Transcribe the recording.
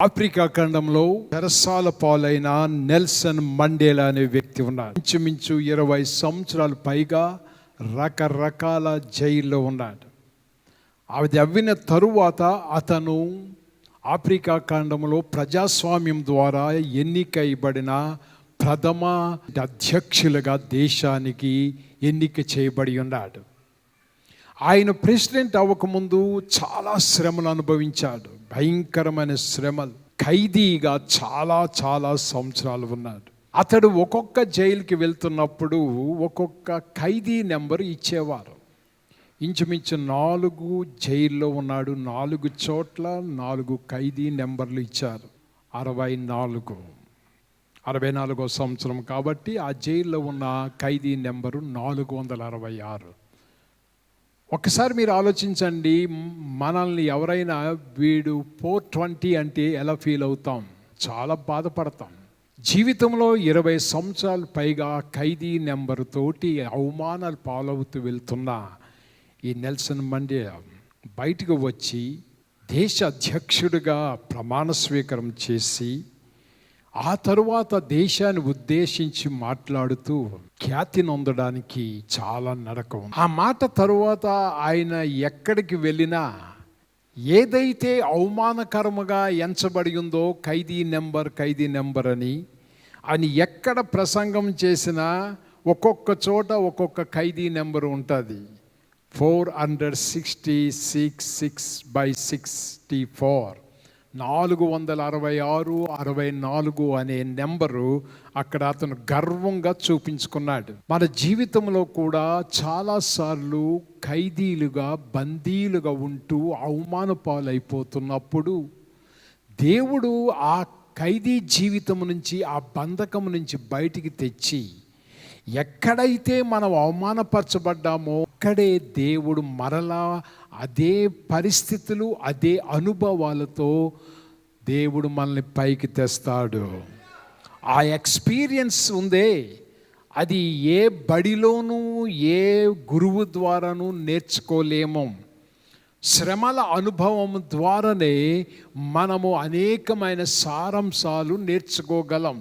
Africa ఖండంలో చెరసాల పాలైన నెల్సన్ మండేలా అనే వ్యక్తి ఉన్నాడు. ఇంచుమించు 20 సంవత్సరాలు పైగా రకరకాల జైల్లో ఉన్నాడు. అది అవ్విన తరువాత అతను ఆఫ్రికా ఖండంలో ప్రజాస్వామ్యం ద్వారా ఎన్నికైబడిన ప్రథమ అధ్యక్షులుగా దేశానికి ఎన్నిక చేయబడి ఉన్నాడు. ఆయన ప్రెసిడెంట్ అవ్వకముందు చాలా శ్రమలు అనుభవించాడు. భయంకరమైన శ్రమలు. ఖైదీగా చాలా సంవత్సరాలు ఉన్నాడు. అతడు ఒక్కొక్క జైలుకి వెళ్తున్నప్పుడు ఒక్కొక్క ఖైదీ నెంబర్ ఇచ్చేవారు. ఇంచుమించు 4 జైల్లో ఉన్నాడు. 4 చోట్ల 4 ఖైదీ నెంబర్లు ఇచ్చారు. 64వ సంవత్సరం కాబట్టి ఆ జైల్లో ఉన్న ఖైదీ నెంబరు 466. ఒక్కసారి మీరు ఆలోచించండి, మనల్ని ఎవరైనా వీడు 420 అంటే ఎలా ఫీల్ అవుతాం? చాలా బాధపడతాం. జీవితంలో 20 సంవత్సరాలు పైగా ఖైదీ నెంబరు తోటి అవమానాలు పాలవుతూ వెళ్తున్న ఈ నెల్సన్ మండేలా బయటకు వచ్చి దేశ అధ్యక్షుడిగా ప్రమాణ స్వీకారం చేసి ఆ తరువాత దేశాన్ని ఉద్దేశించి మాట్లాడుతూ ఖ్యాతి నొందడానికి చాలా నడక ఉంది. ఆ మాట తరువాత ఆయన ఎక్కడికి వెళ్ళినా ఏదైతే అవమానకరముగా ఎంచబడి ఉందో ఖైదీ నెంబర్ అని ఆయన ఎక్కడ ప్రసంగం చేసినా ఒక్కొక్క చోట ఒక్కొక్క ఖైదీ నెంబర్ ఉంటుంది. 466/64 466/64 అనే నెంబరు అక్కడ అతను గర్వంగా చూపించుకున్నాడు. మన జీవితంలో కూడా చాలాసార్లు ఖైదీలుగా బందీలుగా ఉంటూ అవమాన పాలైపోతున్నప్పుడు దేవుడు ఆ ఖైదీ జీవితం నుంచి, ఆ బంధకం నుంచి బయటికి తెచ్చి ఎక్కడైతే మనం అవమానపరచబడ్డామో అక్కడే దేవుడు మరలా అదే పరిస్థితులు, అదే అనుభవాలతో దేవుడు మనల్ని పైకి తెస్తాడు. ఆ ఎక్స్పీరియన్స్ ఉందే, అది ఏ బడిలోనూ ఏ గురువు ద్వారాను నేర్చుకోలేము. శ్రమల అనుభవం ద్వారానే మనము అనేకమైన సారాంశాలు నేర్చుకోగలం.